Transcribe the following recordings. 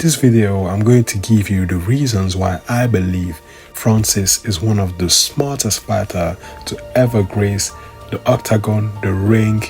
this video, I'm going to give you the reasons why I believe Francis is one of the smartest fighters to ever grace the octagon, the ring,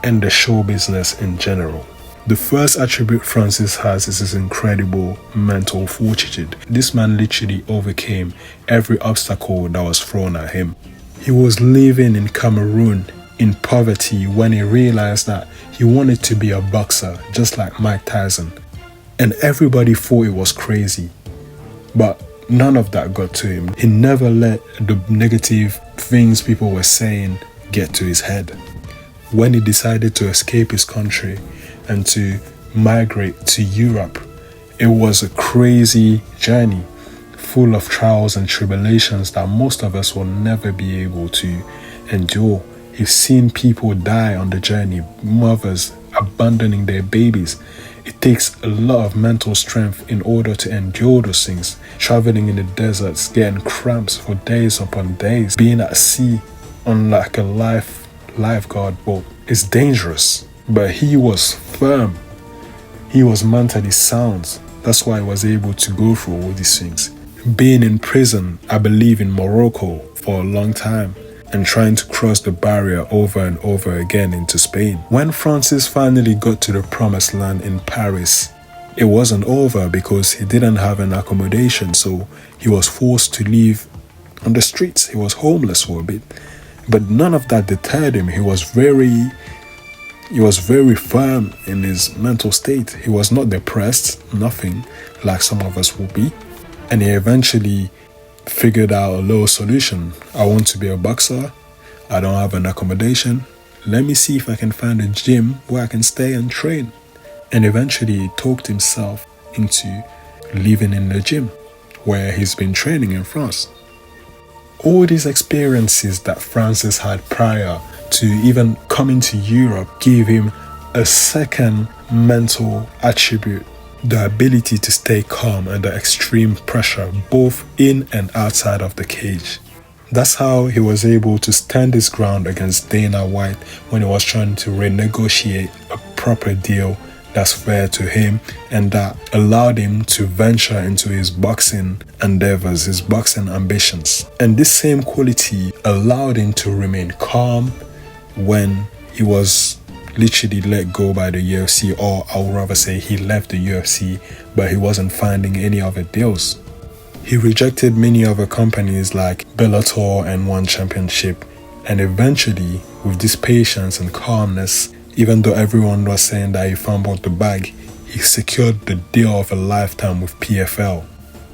and the show business in general. The first attribute Francis has is his incredible mental fortitude. This man literally overcame every obstacle that was thrown at him. He was living in Cameroon in poverty when he realized that he wanted to be a boxer just like Mike Tyson. And everybody thought it was crazy. But none of that got to him. He never let the negative things people were saying get to his head. When he decided to escape his country and to migrate to Europe, it was a crazy journey full of trials and tribulations that most of us will never be able to endure. He's seen people die on the journey, mothers abandoning their babies. It takes a lot of mental strength in order to endure those things. Traveling in the deserts, getting cramps for days upon days, being at sea on like a lifeguard boat. It's dangerous, but he was firm. He was mentally sound. That's why he was able to go through all these things. Being in prison, I believe in Morocco for a long time, and trying to cross the barrier over and over again into Spain. When Francis finally got to the promised land in Paris, it wasn't over because he didn't have an accommodation, so he was forced to live on the streets. He was homeless for a bit. But none of that deterred him. He was very firm in his mental state. He was not depressed, nothing like some of us will be. And he eventually figured out a little solution. I want to be a boxer. I don't have an accommodation. Let me see if I can find a gym where I can stay and train. And eventually he talked himself into living in the gym where he's been training in France. All these experiences that Francis had prior to even coming to Europe gave him a second mental attribute: the ability to stay calm under extreme pressure, both in and outside of the cage. That's how he was able to stand his ground against Dana White when he was trying to renegotiate a proper deal that's fair to him, and that allowed him to venture into his boxing endeavors, his boxing ambitions. And this same quality allowed him to remain calm when he was literally let go by the UFC, or I would rather say he left the UFC, but he wasn't finding any other deals. He rejected many other companies like Bellator and One Championship, and eventually, with this patience and calmness, even though everyone was saying that he fumbled the bag, he secured the deal of a lifetime with PFL,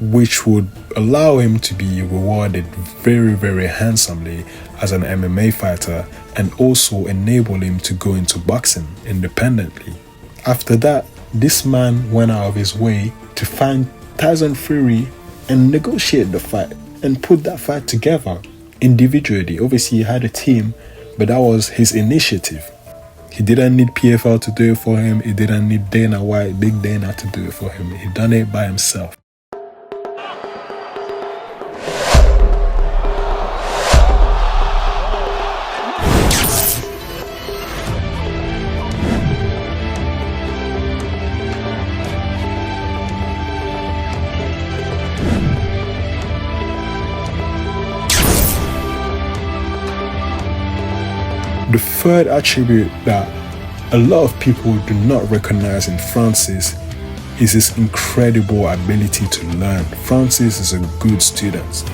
which would allow him to be rewarded very, very handsomely as an MMA fighter, and also enable him to go into boxing independently. After that, this man went out of his way to find Tyson Fury and negotiate the fight and put that fight together individually. Obviously, he had a team, but that was his initiative. He didn't need PFL to do it for him. He didn't need Dana White, Big Dana, to do it for him. He done it by himself. The third attribute that a lot of people do not recognize in Francis is his incredible ability to learn. Francis is a good student.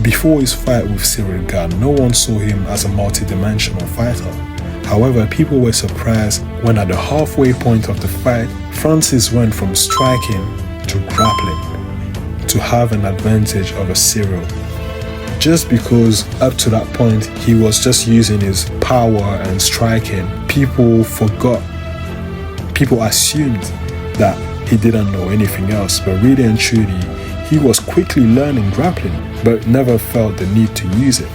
Before his fight with Cyril Gane, no one saw him as a multi-dimensional fighter. However, people were surprised when at the halfway point of the fight, Francis went from striking to grappling to have an advantage over Cyril. Just because up to that point he was just using his power and striking, people assumed that he didn't know anything else, but really and truly he was quickly learning grappling, but never felt the need to use it.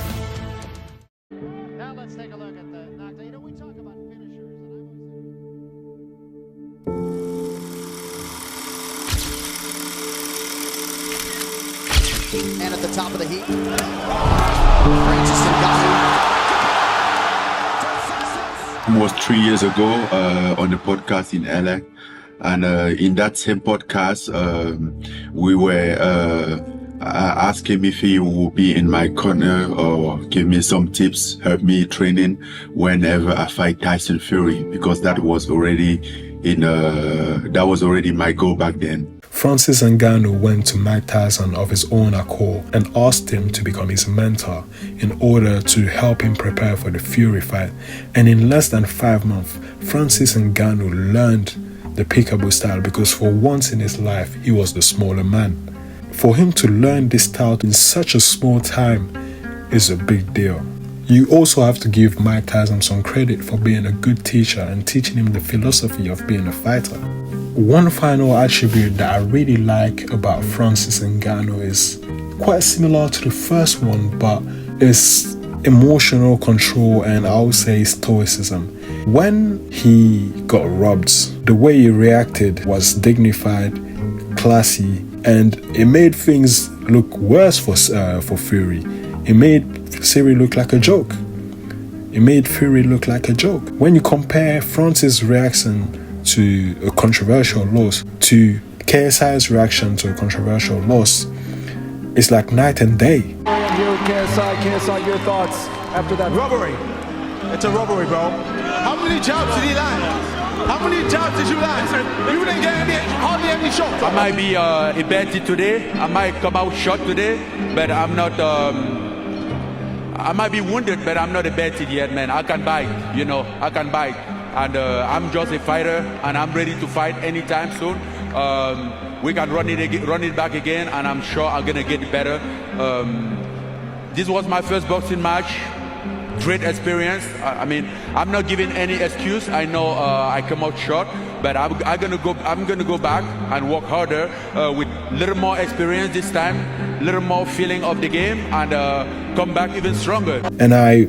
Now let's take a look at the knockdown. We talk about finishers, and at the top of the heat, Francis Ngannou. It was 3 years ago on the podcast in LA. And in that same podcast, we were asked him if he would be in my corner or give me some tips, help me training whenever I fight Tyson Fury, because that was already my goal back then. Francis Ngannou went to Mike Tyson of his own accord and asked him to become his mentor in order to help him prepare for the Fury fight. And in less than 5 months, Francis Ngannou learned the peekaboo style, because for once in his life, he was the smaller man. For him to learn this style in such a small time is a big deal. You also have to give Mike Tyson some credit for being a good teacher and teaching him the philosophy of being a fighter. One final attribute that I really like about Francis Ngannou is quite similar to the first one, but it's emotional control and I would say stoicism. When he got robbed, the way he reacted was dignified, classy, and it made things look worse for Fury. It made Fury look like a joke. When you compare Francis' reaction to a controversial loss to KSI's reaction to a controversial loss, it's like night and day. KSI, your thoughts after that? Robbery. It's a robbery, bro. How many jabs did he land? How many jabs did you land? You didn't get hardly any shots. I might be invented today. I might come out short today, but I'm not. I might be wounded, but I'm not invented yet, man. I can bite, I can bite. And I'm just a fighter, and I'm ready to fight anytime soon. We can run it back again, and I'm sure I'm gonna get better. This was my first boxing match. Great experience. I mean, I'm not giving any excuse. I know I come out short, but I'm gonna go back and work harder with a little more experience this time, a little more feeling of the game, and come back even stronger. And I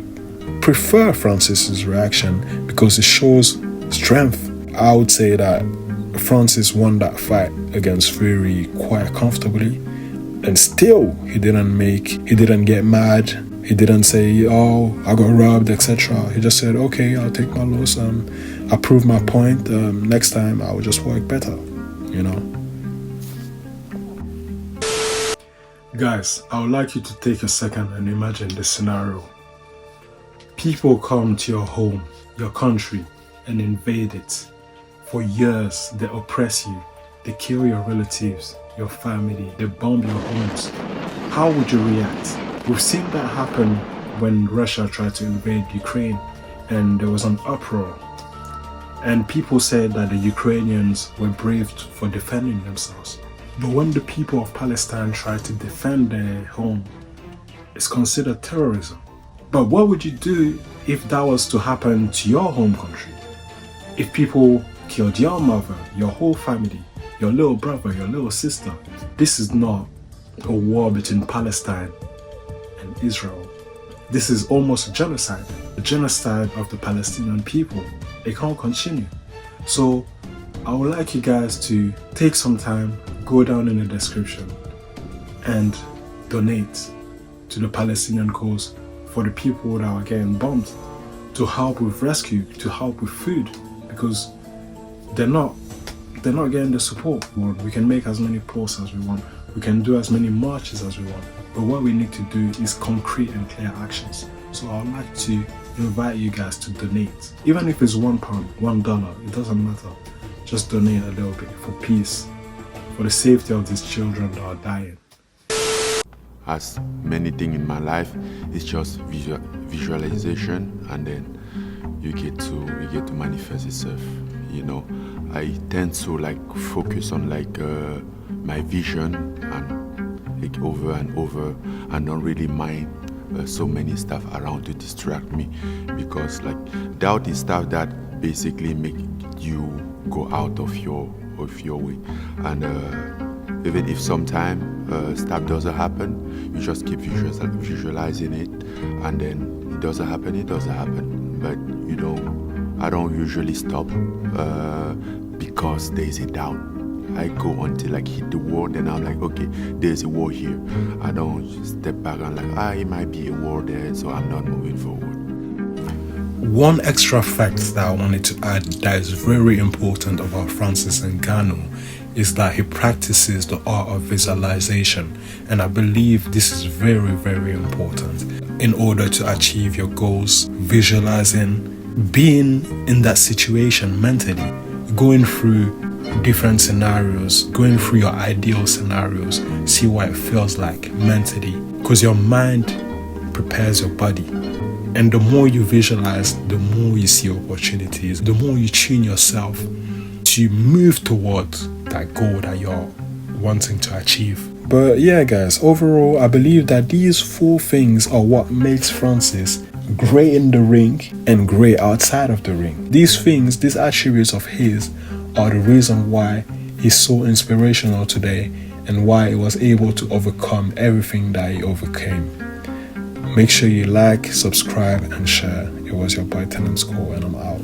prefer Francis's reaction because it shows strength. I would say that Francis won that fight against Fury quite comfortably, and still he didn't get mad. He didn't say, oh, I got robbed, etc. He just said, okay, I'll take my loss. I proved my point. Next time I will just work better, Guys, I would like you to take a second and imagine this scenario. People come to your home, your country, and invade it. For years, they oppress you. They kill your relatives, your family. They bomb your homes. How would you react? We've seen that happen when Russia tried to invade Ukraine, and there was an uproar. And people said that the Ukrainians were brave for defending themselves. But when the people of Palestine try to defend their home, it's considered terrorism. But what would you do if that was to happen to your home country? If people killed your mother, your whole family, your little brother, your little sister? This is not a war between Palestine and Israel. This is almost a genocide of the Palestinian people. It can't continue. So I would like you guys to take some time, go down in the description and donate to the Palestinian cause for the people that are getting bombed, to help with rescue, to help with food, because they're not getting the support we want. We can make as many posts as we want. We can do as many marches as we want. But what we need to do is concrete and clear actions. So I'd like to invite you guys to donate. Even if it's £1, $1, it doesn't matter. Just donate a little bit for peace, for the safety of these children that are dying. As many things in my life, it's just visualization, and then you get to manifest itself. I tend to focus on my vision and over and over, and don't really mind so many stuff around to distract me, because doubt is stuff that basically make you go out of your way. And even if sometimes stuff doesn't happen, you just keep visualizing it, and then it doesn't happen. But I don't usually stop because there's a doubt. I go until I hit the wall, then I'm like, okay, there's a war here. I don't step back and it might be a war there, so I'm not moving forward. One extra fact that I wanted to add that is very important about Francis Ngannou is that he practices the art of visualization, and I believe this is very, very important in order to achieve your goals. Visualizing, being in that situation mentally, going through different scenarios, going through your ideal scenarios, see what it feels like mentally, because your mind prepares your body. And the more you visualize, the more you see opportunities, the more you tune yourself to move towards that goal that you're wanting to achieve. But yeah, guys, overall, I believe that these 4 things are what makes Francis great in the ring and great outside of the ring. These things, these attributes of his, are the reason why he's so inspirational today and why he was able to overcome everything that he overcame. Make sure you like, subscribe, and share. It was your boy Tenant School, and I'm out.